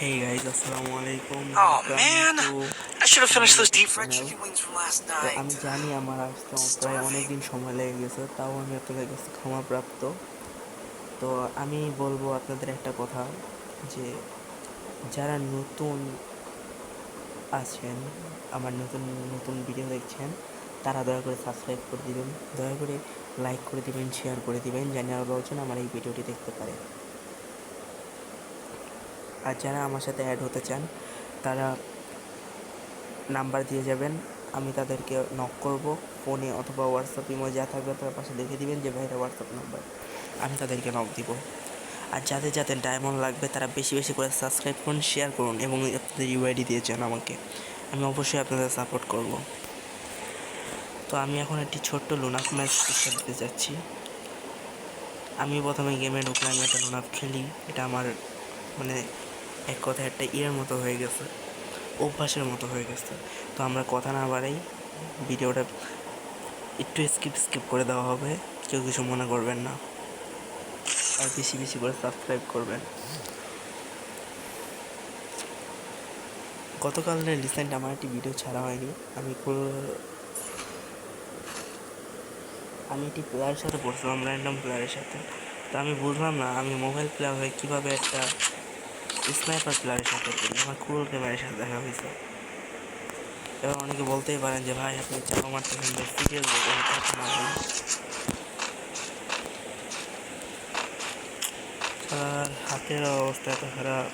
Hey guys, Assalamualaikum. Oh Welcome man, to I should have my finished those deep YouTube fried channel. chicken wings from last তো night. আমি জানি আমার আসতে প্রায় অনেক দিন Starving. সময় লেগে গেছে, তাও আমি আপনাদের কাছে ক্ষমাপ্রাপ্ত। তো আমি বলবো আপনাদের একটা কথা, যে যারা নতুন আছেন, আমার নতুন নতুন ভিডিও দেখছেন, তারা দয়া করে সাবস্ক্রাইব করে দিবেন, দয়া করে লাইক করে দিবেন, শেয়ার করে দিবেন, জানি আরও লোকজন আমার এই ভিডিওটি দেখতে পারে। আর যারা আমার সাথে অ্যাড হতে চান, তারা নাম্বার দিয়ে যাবেন, আমি তাদেরকে নক করব ফোনে অথবা হোয়াটসঅ্যাপ ইমো যা থাকবে তার পাশে লিখে দিবেন যে ভাইরা হোয়াটসঅ্যাপ নাম্বার, আমি তাদেরকে নক দিব। আর যাদের যাদের ডায়মন্ড লাগবে তারা বেশি বেশি করে সাবস্ক্রাইব করুন, শেয়ার করুন এবং আপনাদের ইউআইডি দিয়েছেন আমাকে, আমি অবশ্যই আপনাদের সাপোর্ট করব। তো আমি এখন একটি ছোট্ট লুনাফ ম্যাচ স্টার্ট দিতে যাচ্ছি। আমি প্রথমে গেমে ঢুকলাম, একটা লুনাফ খেলি, এটা আমার মানে এক কথায় একটা ইয়ের মতো হয়ে গেছে, অভ্যাসের মতো হয়ে গেছে। তো আমরা কথা না বাড়াই, ভিডিওটা একটু স্কিপ করে দেওয়া হবে, কেউ কিছু মনে করবেন না, আর বেশি বেশি করে সাবস্ক্রাইব করবেন। গতকালের রিসেন্ট আমার একটি ভিডিও ছাড়া হয়নি, আমি একটি প্লেয়ারের সাথে পড়ছিলাম, র্যান্ডম প্লেয়ারের সাথে। তো আমি বুঝলাম না আমি মোবাইল প্লেয়ার হয়ে কীভাবে একটা স্নাইপার প্লেয়ারের সাথে পড়ি, আমার কুল ক্যামেরার সাথে দেখা হয়েছে। এবার অনেকে বলতেই পারেন যে ভাই আপনি চাপা মারতেছেন, যে সিরিয়াস বলতে না ভাই, আর হাতের অবস্থা এত খারাপ।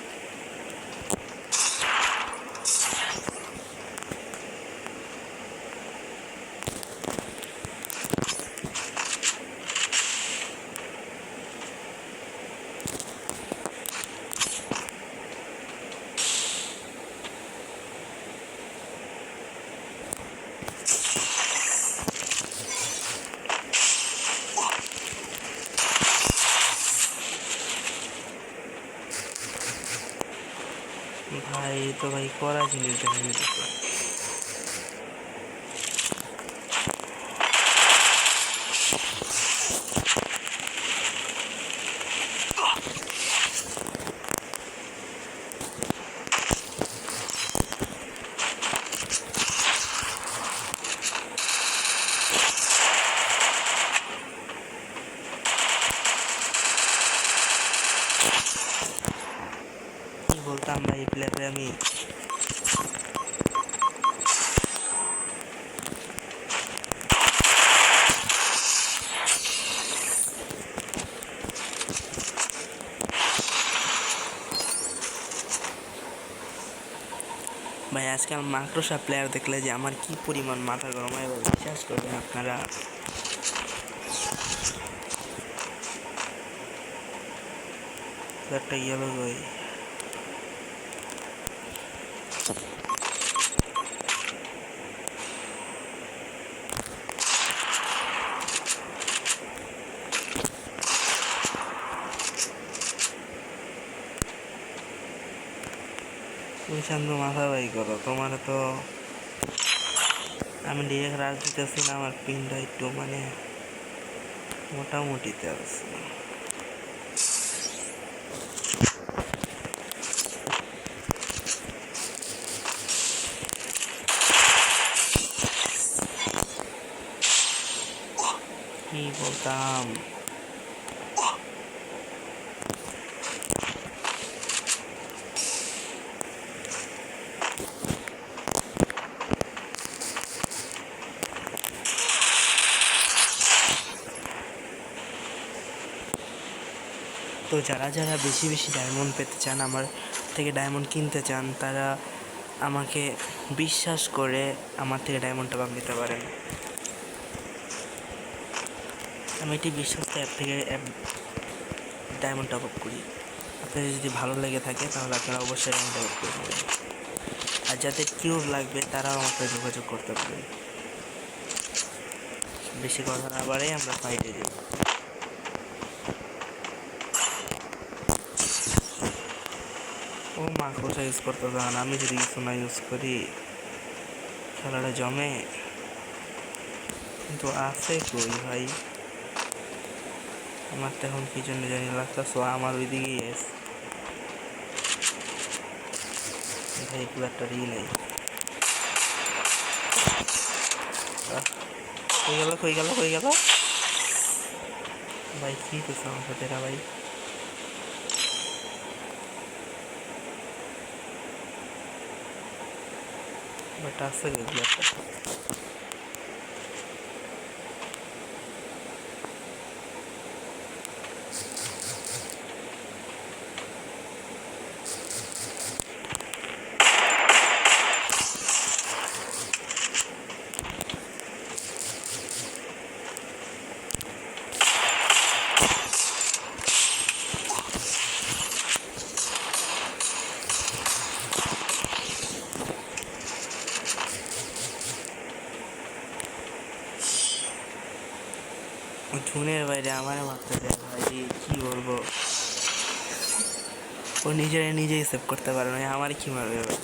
ভাই তো ভাই করা জিনিস দেখা যেতেছে। কি বলতাম ভাই, প্লেয়ারে আমি ভাই আজকাল মাকড়সা প্লেয়ার দেখলে যে আমার কি পরিমাণ মাথা গরম হয় বিশ্বাস করবেন আপনারা। একটা ইয়েলো গই, তুমি শান্ত মাথা বাই করো, তোমার তো আমি ডিরেক্ট রাজ দিতেছি না, আমার পিনটা একটু মানে মোটামুটিতে আছে। কি বলতাম, তো যারা যারা বেশি বেশি ডায়মন্ড পেতে চান, আমার থেকে ডায়মন্ড কিনতে চান, তারা আমাকে বিশ্বাস করে আমার থেকে ডায়মন্ড টপ আপ নিতে পারেন। আমি একটি বিশ্বস্ত অ্যাপ থেকে ডায়মন্ড টপ আপ করি, আপনাদের যদি ভালো লেগে থাকে তাহলে আপনারা অবশ্যই ডায়মন্ড টপ আপ করে নেবেন। আর যাদের কিউব লাগবে তারাও আমার সাথে যোগাযোগ করতে পারেন। বেশি কথা না বাড়াই আমরা ফাইটে যাই। ও মাকড়সা ইউজ করতে চান, আমি যদি কিছু না ইউজ করি খেলাটা জমে, কিন্তু আছে কই ভাই, আমার তো এখন কি জন্য জানি লাগতেছ আমার ওই দিকেই আছে। ভাই খুব একটা রিল নেই। কই গেল কই গেল কই গেল ভাই? কি করছে আমার সাথে এরা ভাই? বাট আছে গেছিল একটা। ঝুনের বাইরে আমারে মারতে দেয় ভাই, কি বলবো। ও নিজেই সেভ করতে পারে না, আমার কি মারবে এবার?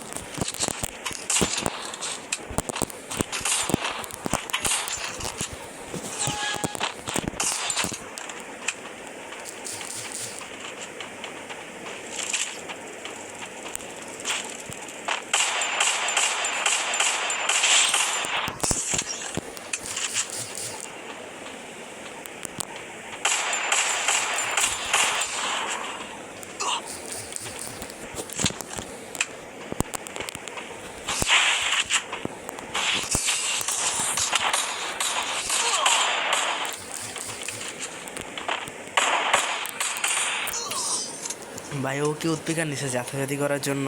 ভাই ও কি উৎপিকার নিচে জাতাজাতি করার জন্য?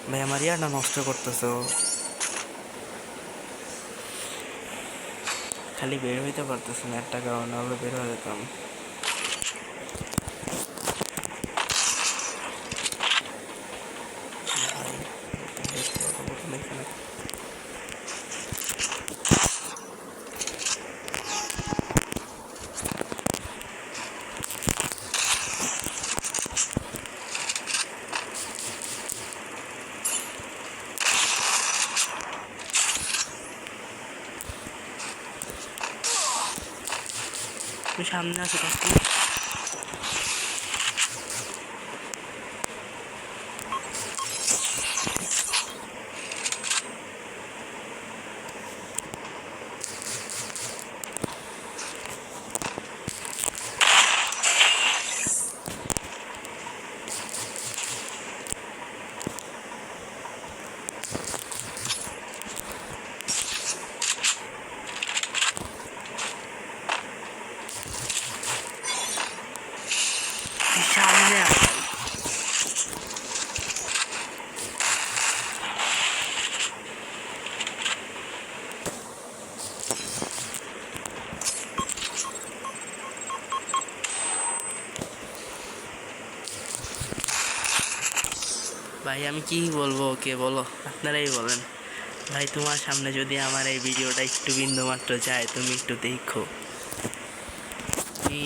ভাই আমার ইয়াটা নষ্ট করতেছে ও। খালি বের হইতে পারতেছে না, একটা কারণে হলে বের হয়ে যেতাম। তুই সামনে আসো কাকু। সামনে আয় ভাই। ভাই আমি কি বলবো ওকে, বলো, আপনারাই বলেন। ভাই তোমার সামনে যদি আমার এই ভিডিওটা একটু বিন্দু মাত্র যায়, তুমি একটু দেখো। তুমি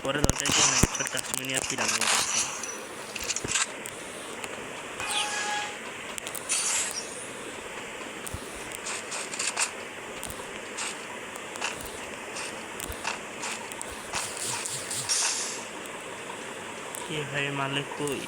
পরে দরকার কেউ নাই, ছোট কাশ্মীর নিয়ে আপনি রান্না করছেন। কে ভাই মালিক কই?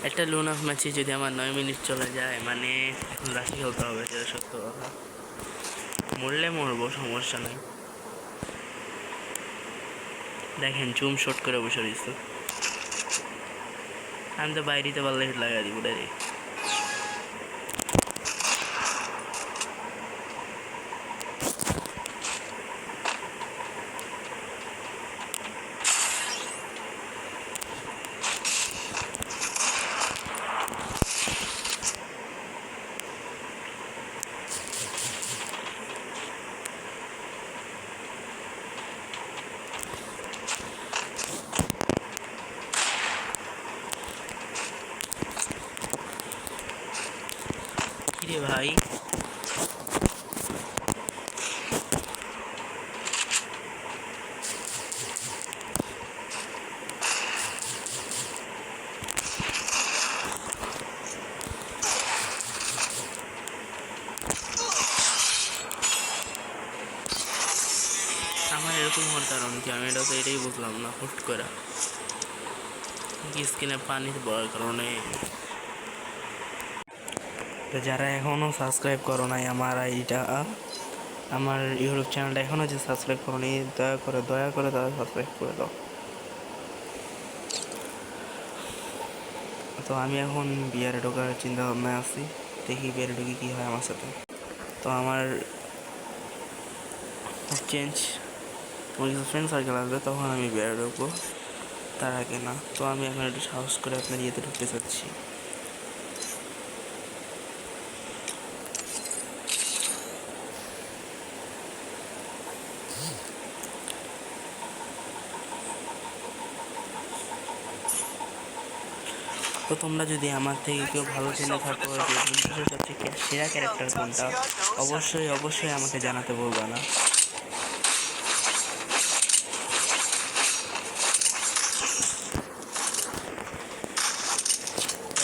একটা লোন অফ ম্যাচে যদি আমার 9 মিনিট চলে যায়, মানে রাশি খেলতে হবে, সেটা সত্য কথা। মরলে মরবো, সমস্যা নাই। দেখেন চুম শট করে বসে রয়েছে। আমি তো বাইরেতে পারলে হেড লাগাই দিব ডাইরেক্ট। এরকম হওয়ার কারণ কি, আমি এটা তো এটাই বুঝলাম না। হুট করে স্কিনে পানি পড়ার কারণে। তো যারা এখনও সাবস্ক্রাইব করো নাই আমার আইডিটা, আমার ইউটিউব চ্যানেলটা এখনও যে সাবস্ক্রাইব করো নি, দয়া করে তারা সাবস্ক্রাইব করে দাও। তো আমি এখন বিয়ারে ঢোকার চিন্তা ভাবনায় আছি, দেখি বিয়ারে ঢুকি কী হয় আমার সাথে। তো আমার চেঞ্জ, আমার কিছু ফ্রেন্ড সার্কেল আসবে, তখন আমি বিয়ারে ঢুকবো, তার আগে না। তো আমি এখন একটু সাহস করে আপনার ইয়েতে ঢুকতে চাচ্ছি। তো তোমরা যদি আমার থেকে কেউ ভালো চিনে থাকো যে বিশেষ সবচেয়ে সেরা ক্যারেক্টার কোনটা, অবশ্যই আমাকে জানাতে বলবা না।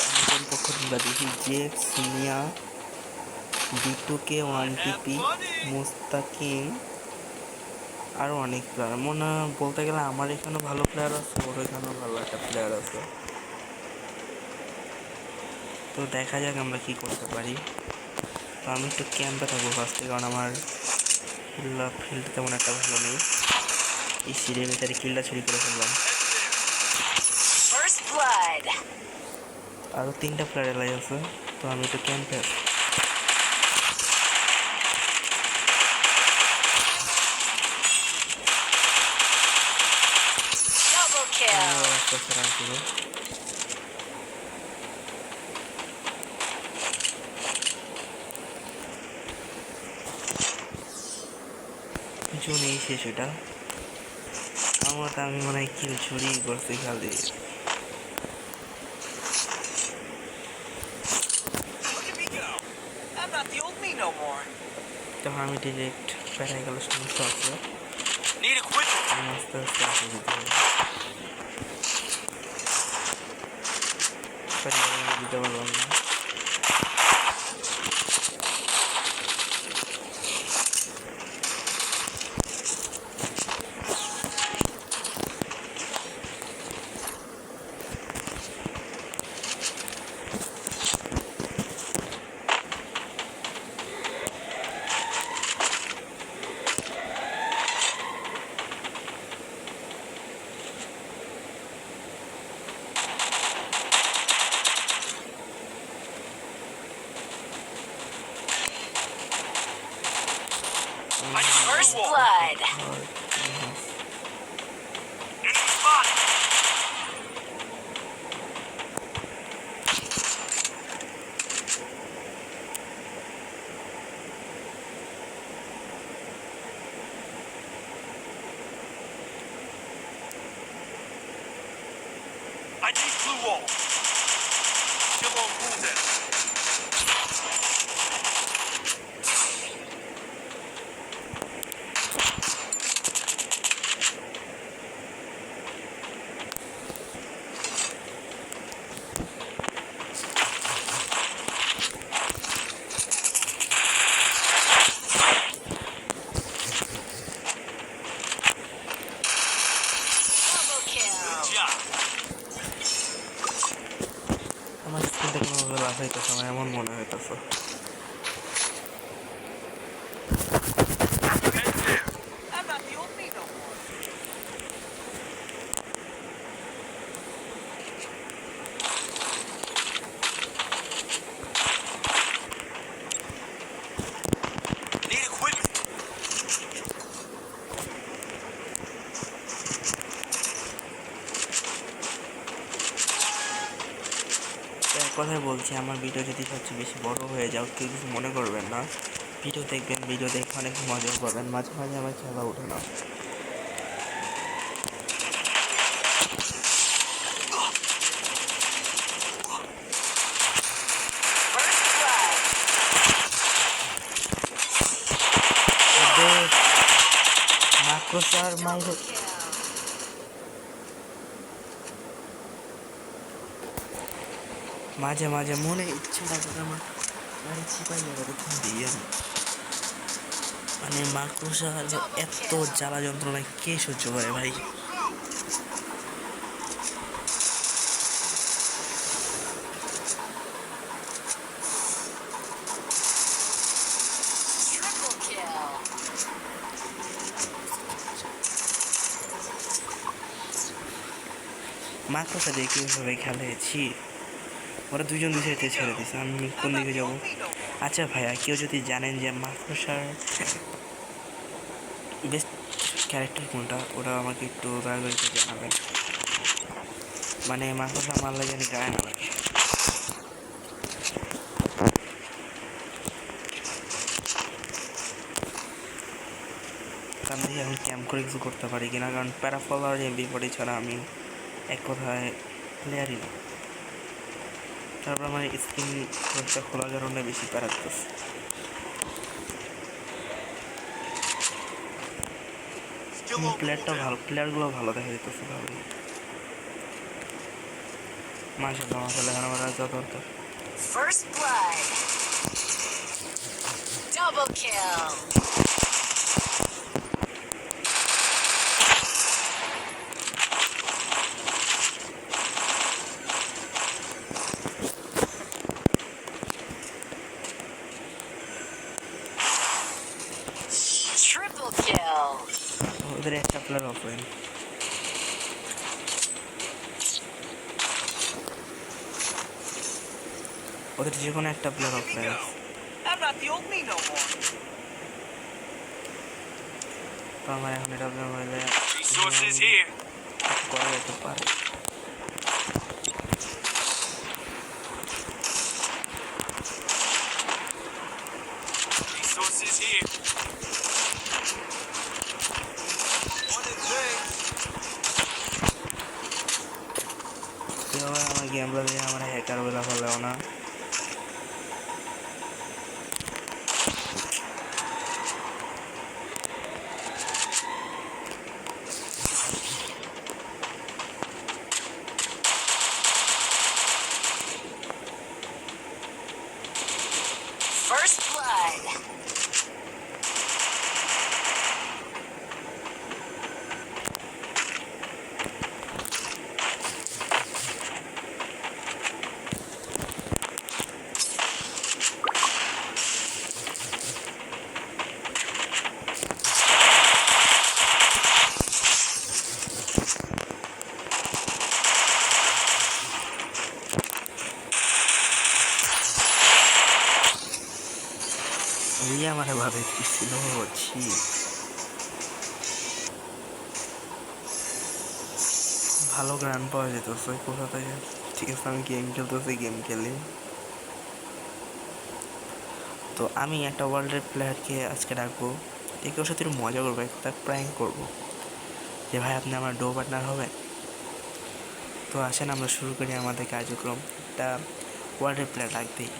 আমাদের পক্ষ তোমরা দেখি জেক্স, সুনিয়া, B2K, 1TP, মুস্তাকিম, আরও অনেক প্লেয়ার। মনে বলতে গেলে আমার এখানেও ভালো প্লেয়ার আছে, ওর এখানেও ভালো একটা প্লেয়ার আছে। তো দেখা যাক আমরা কী করতে পারি। তো আমি একটু ক্যাম্পে থাকবো ফার্স্টে, কারণ আমার ফিল্ড তেমন একটা ভালো নেই। এই সিরিয়াল ভিতরে কিলটা চুরি করে ফেললাম। আরও 3টা প্লেয়ার এলাই আছে, তো আমি একটু ক্যাম্পে আছি। জুনেই শেষ ওটা আমার, তো আমি মনে হয় কিল চুরি করছি খালি। তখন আমি ডিরেক্ট প্যারায় গেল, সমস্যা আছে, আস্তে আস্তে আসে যেতে হবে, দিতে পারলাম না। First blood. I need blue wall. Kill on wounded. আমার স্কিনটা কোনোভাবে লাফাইতেছে, আমার এমন মনে হইতেছে। এক কথায় বলছি, আমার ভিডিও যদি সবচেয়ে বেশি বড় হয়ে যাও, কেউ কিছু মনে করবেন না। ভিডিও দেখবেন, ভিডিও দেখে অনেক মজাও পাবেন, মাঝে মাঝে আমার খেলা ওঠে না। মাক্রোসার মাইরে মাঝে মাঝে মনে ইচ্ছাটা করে আমার গাড়ি চিপাই যাবে দিয়ে মানে মাকড়সা এত জ্বালা যন্ত্রণা কে সহ্য করে ভাই? Triple kill. মাকড়সা দিয়ে কীভাবে খেলেছি, ওরা দুজন দুই সাইডে ছেড়ে দিছে, আমি কোন দিকে যাব? আচ্ছা ভাইয়া, কেউ যদি জানেন যে মাকড়সার বেস্ট ক্যারেক্টার কোনটা, ওরা আমাকে একটু দয়া করে একটু জানাবেন। মানে মাকড়সা মারলে জানি গায়ে না লাগে। কারণ দেখি এখন ক্যাম্প করে কিছু করতে পারি কিনা, কারণ প্যারাফল আর এমবি40 ছাড়া আমি এক কথায় প্লেয়ারই না। তারপর আমার স্ক্রিন খোলার কারণে বেশি প্যারাতেছে। Still on প্লেয়ারটা cooldown. ভালো, প্লেয়ারগুলো ভালো দেখা যেতেছে ভালোই। মাশাআল্লাহ মাশাআল্লাহ, এখন আমার যা দরকার। First blood. Double kill. Triple kill. ওদের একটা প্লেয়ার অফলাইন। ওদের যে কোনো একটা player Here we offline. go. I'm not the old me no more. তো আমার এখন এটা হলে Resources here. করা যেতে পারে। Resources here. On its way. কেউ আমার গেম বলে আমার হ্যাকার বলে হলেও না। First blood. ওই আমার ভাবে ছিল ছি। ভালো গান পাওয়া যেতেছে কোথা থেকে? ঠিক আছে, আমি গেম খেলতেছি, গেম খেলি। তো আমি একটা ওয়ার্ল্ডের প্লেয়ারকে আজকে ডাকবো, একে ওর সাথে একটু মজা করবো, একটা প্র্যাঙ্ক করবো যে ভাই আপনি আমার ডো পার্টনার হবেন। তো আসেন আমরা শুরু করি আমাদের কার্যক্রম। একটা ওয়ার্ল্ডের প্লেয়ার ডাকতেই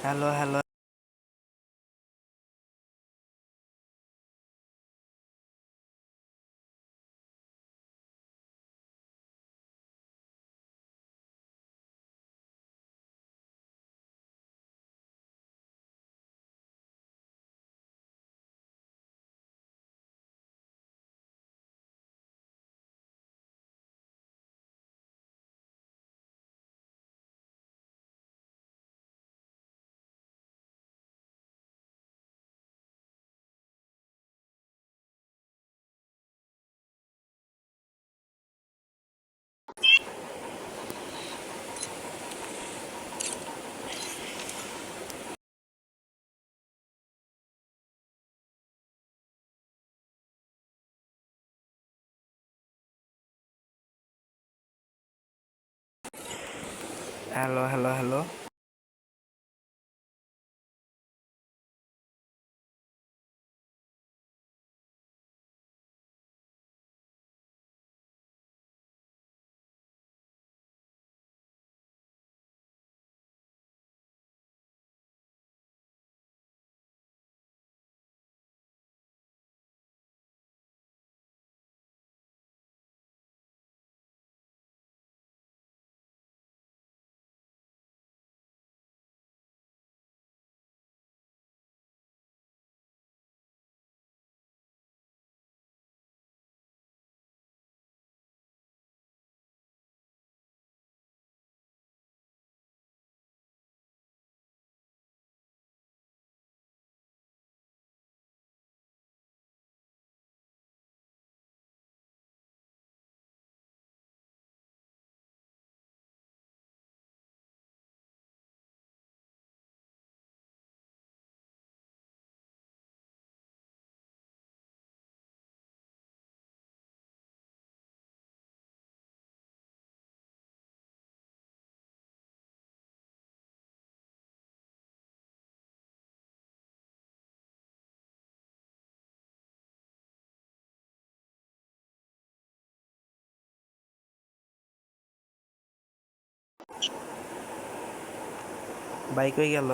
hello hello hello hello hello bike হয়ে গেল